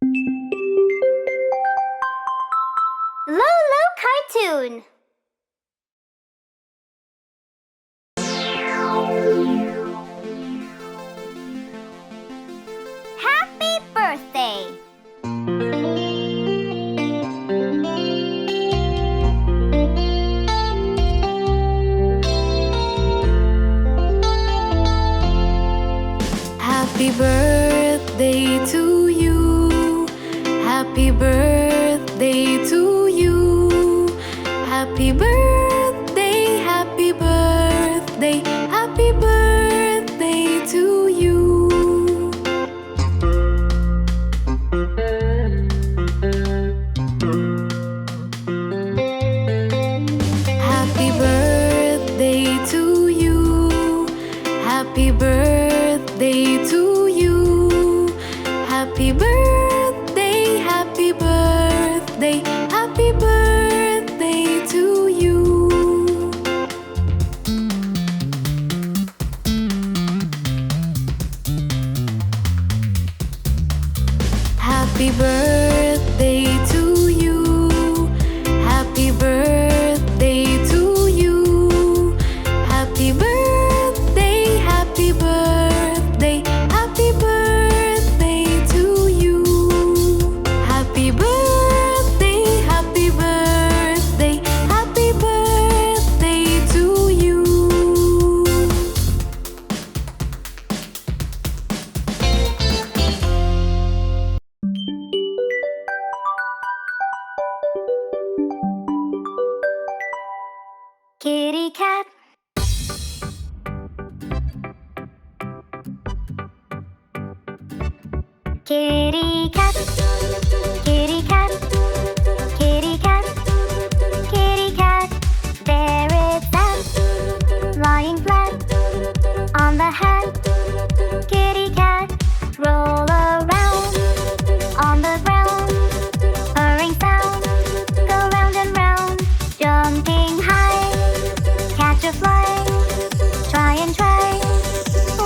Looloo cartoon. Happy birthday. Happy birthday to you. Happy birthday to you. Happy birthday, happy birthday, happy birthday to you. Happy birthday to you. Happy birthday to you. Happy birthday, happy birthday, happy birthday to you. Happy birthday to you. Happy birthday to you. Happy birthday, happy birthday, happy birthday to you. Happy birthday, happy birthday, happy birthday to you. Kitty cat. Kitty cat. Kitty cat. Kitty cat. Kitty cat. There it sat, lying flat on the hat. Kitty cat. Roll around on the ground. Purring sound. Go round and round. Jumping high. Catch a fly. Try and try.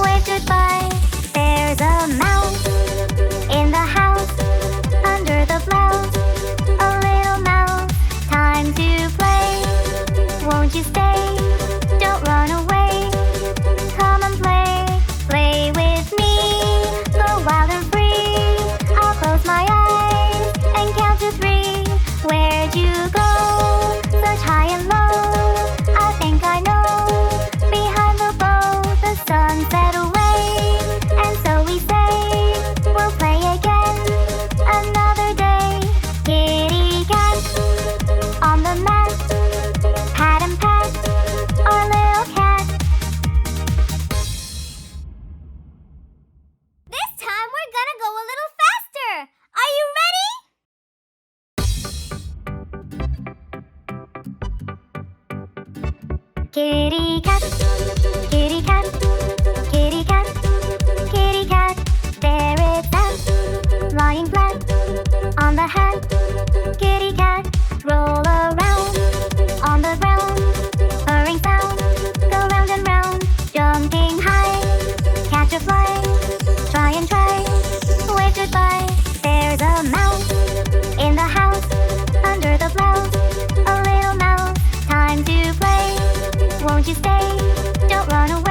Wave goodbye. There's a mouse in the house, under the blouse. A little mouse. Time to play. Won't you stay? Don't run away. Come and play. Play with me. Go wild and free. I'll close my eyes and count to 3. Where'd you go? Such high and low. I think I know. Behind the bow, the sun set away. And so we say, we'll play again another day. Kitty cat on the mat. Pat and pat our little cat. This time we're gonna go a little faster. Are you ready? Kitty cat, kitty cat, kitty cat, kitty cat. There it sat, lying flat on the hat. Kitty cat, roll around on the ground. Purring sound, go round and round. Jumping high, catch a fly. Try and try, wave goodbye. There's a mouse in the house, under the blouse. A little mouse, time to play. Won't you stay? Don't run away.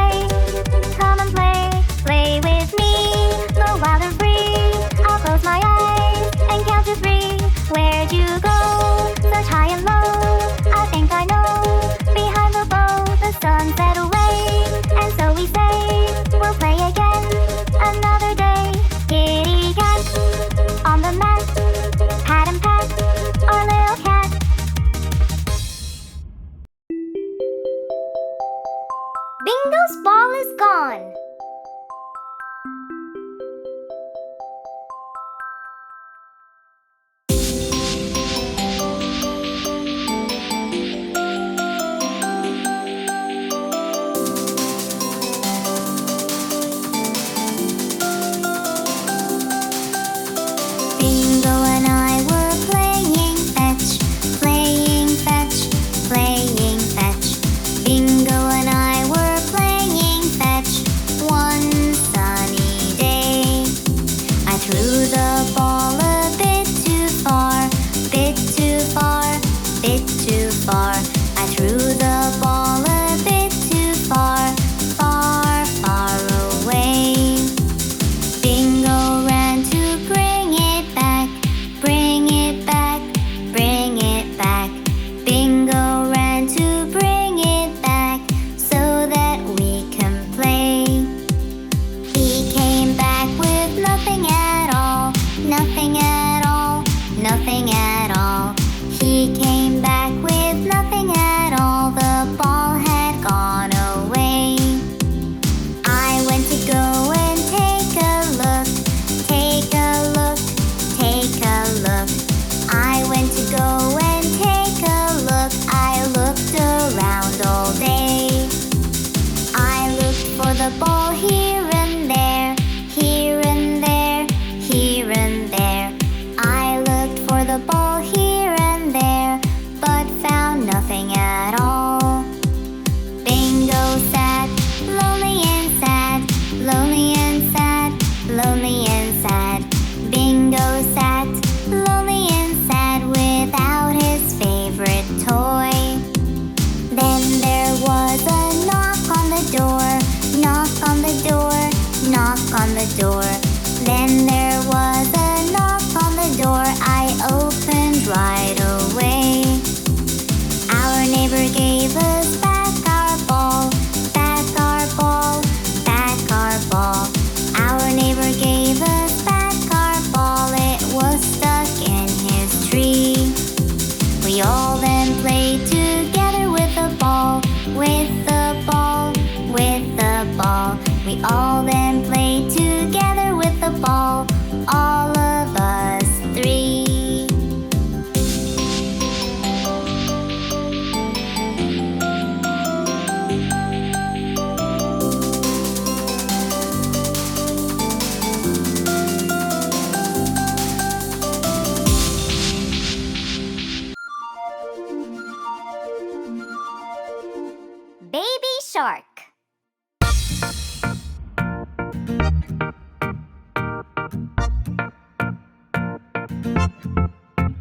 shark.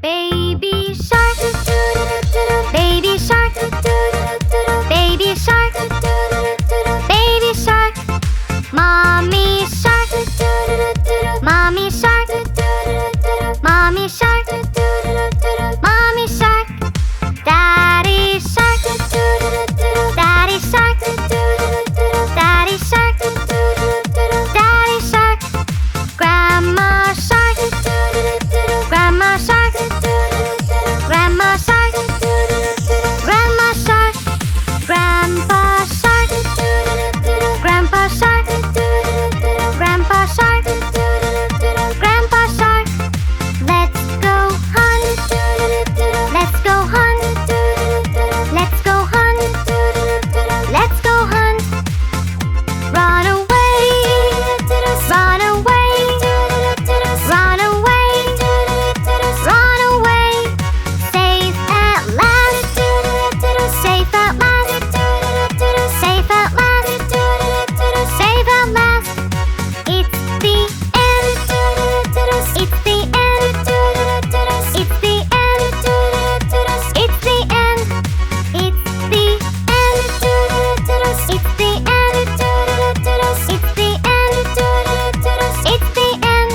Baby shark, baby shark, baby shark, baby shark. Mommy shark, mommy shark, mommy shark, mommy shark. Daddy shark, daddy shark, daddy shark, daddy shark. Grandma shark, grandma shark, grandma shark, grandma shark. Grandpa shark, grandpa shark, grandpa shark, grandpa shark. Let's go hunt, let's go hunt, let's go hunt, let's go hunt. Run away, run away, run away, run away. Safe at last, safe at last, safe at last, safe at last. It's the end, it's the end, it's the end, it's the end, it's the end, it's the end, it's the end, it's the end.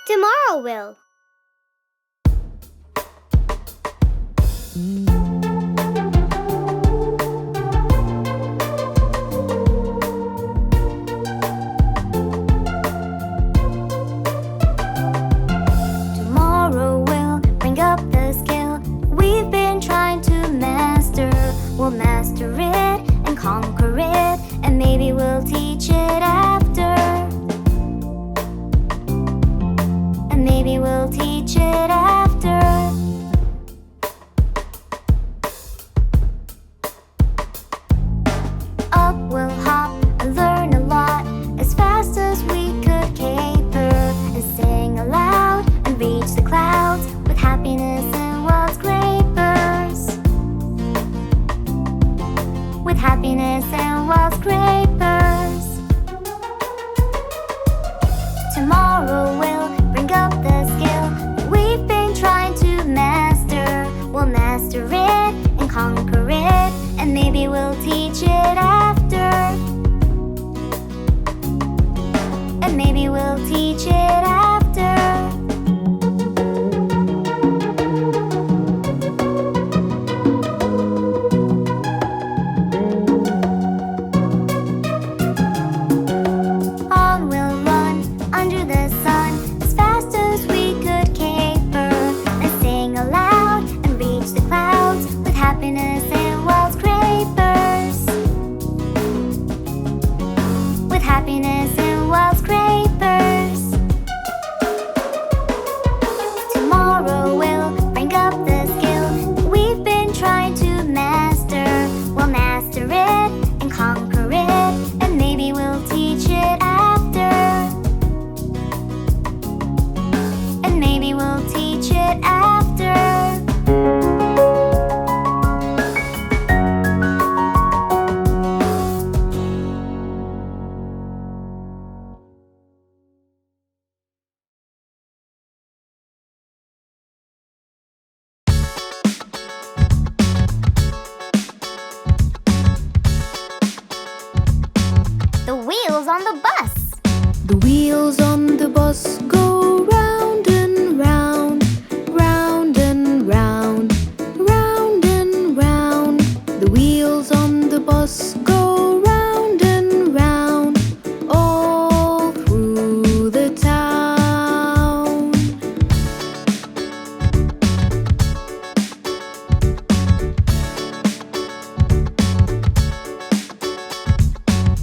Tomorrow will. Tomorrow will bring up the skill we've been trying to master. We'll master it and conquer it, and maybe we'll teach it after. And maybe we'll teach it after. Up we'll hop and learn a lot as fast as we could caper, and sing aloud and reach the clouds with happiness and wild scrapers. With happiness and wild scrapers. Tomorrow will bring up the skill we've been trying to master. We'll master it and conquer it, and maybe we'll teach it after. And maybe we'll teach it after. On we'll run under the sun as fast as we could caper, and sing aloud and reach the clouds with happiness and wild scrapers. With happiness and wild scrapers. Tomorrow will bring up the skill we've been trying to master. We'll master it and conquer it, and maybe we'll teach it after. And maybe we'll teach it after. The wheels on the bus. The wheels on the bus go round and round, round and round, round and round. The wheels on the bus go round and round, all through the town.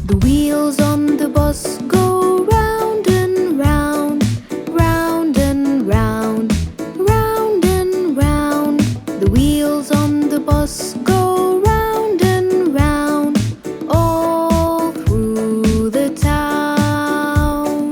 The wheels on the bus go round and round, round and round, round and round. The wheels on the bus go round and round, all through the town.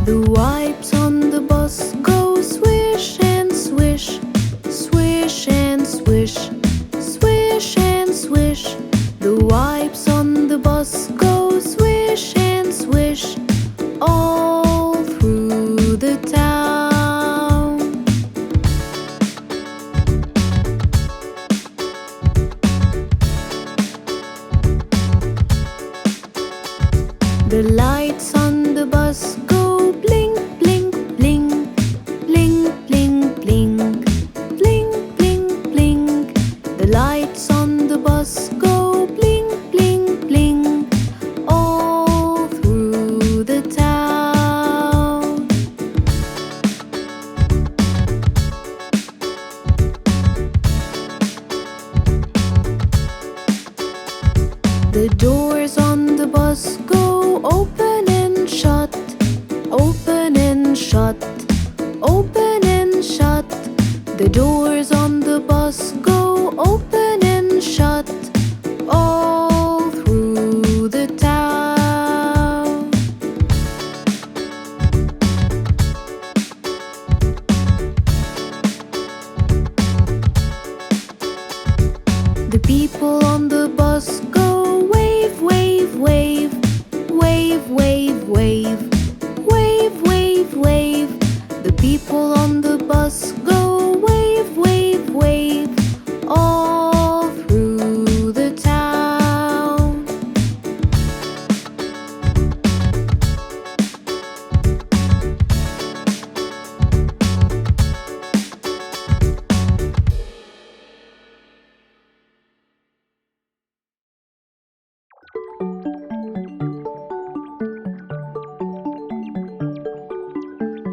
The wipes on the bus go swish and swish, swish and swish, swish and swish. The wipes on the bus go swish and swish all through the town. The lights on the bus go blink, blink, blink, blink, blink, blink, blink, blink, blink. The lights on the bus go blink, blink, blink all through the town. The doors on the bus go open and shut, open and shut, open and shut. The doors on the bus go open and shut all through the town. The people on the bus go wave, wave, wave, wave, wave, wave, wave, wave, wave. The people on the bus go wave, wave, wave all through the town.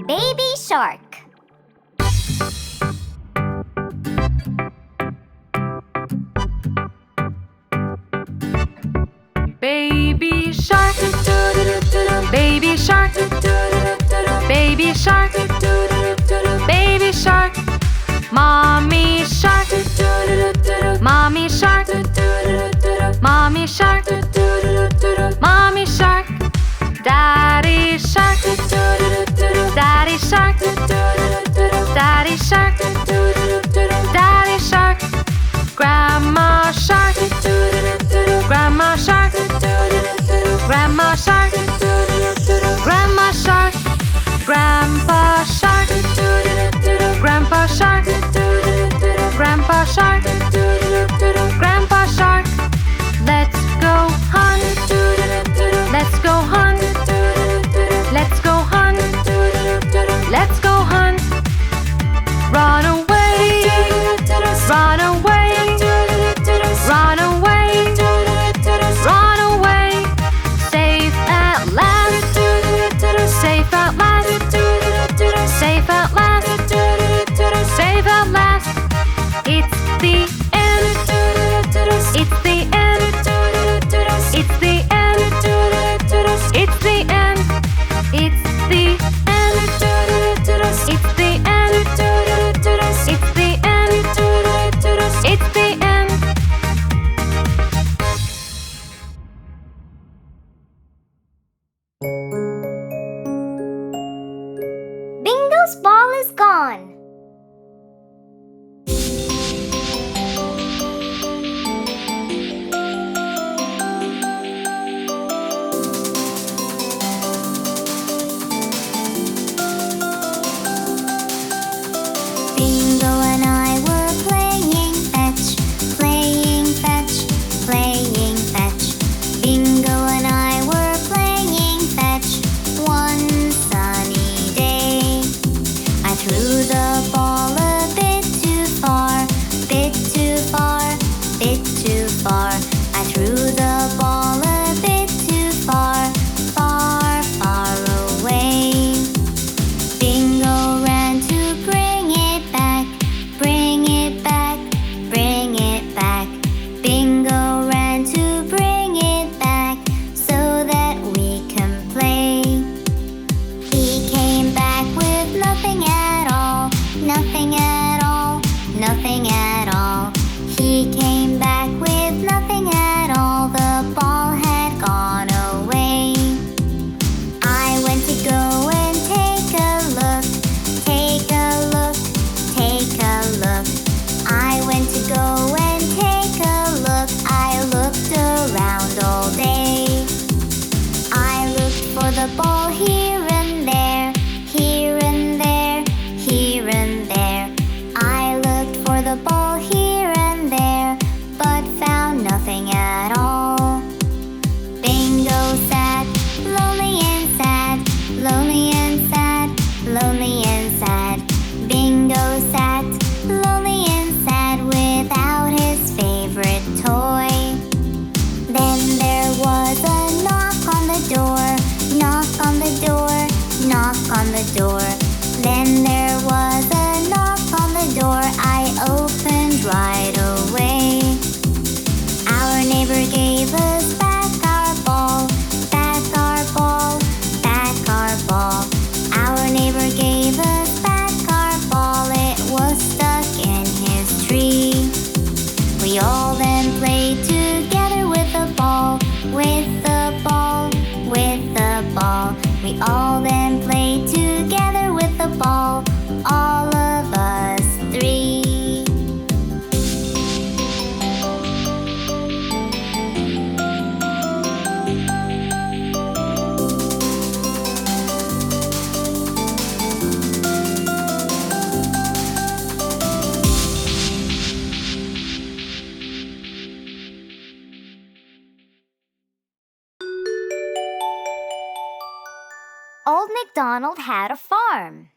Baby shark. Baby shark, baby shark, baby shark, baby shark, mommy shark, mommy shark, mommy shark, mommy shark, daddy shark, daddy shark, daddy shark, daddy shark, grandma shark, grandma shark, grandma shark, grandma shark, grandpa shark, grandpa shark, grandpa shark, grandpa shark. Let's go hunt, let's go hunt, let's go hunt, let's go hunt. Run away, run away, run away, run away. Safe at last, safe at last, safe at last, safe at last. It's the end, it's the end, it's the end, it's the end, it's the end, it's the end, it's the end, it's the end. Bingo's ball is gone. Bingo and I were playing fetch, playing fetch, playing fetch. Bingo and I were playing fetch one sunny day. I threw the the door. Then there was a knock on the door. I opened right away. Our neighbor gave us back our ball, back our ball, back our ball. Our neighbor gave us back our ball. It was stuck in his tree. We all then played together with the ball, with the ball, with the ball. We all then played together with the ball, all of us three. Old Macdonald had a farm.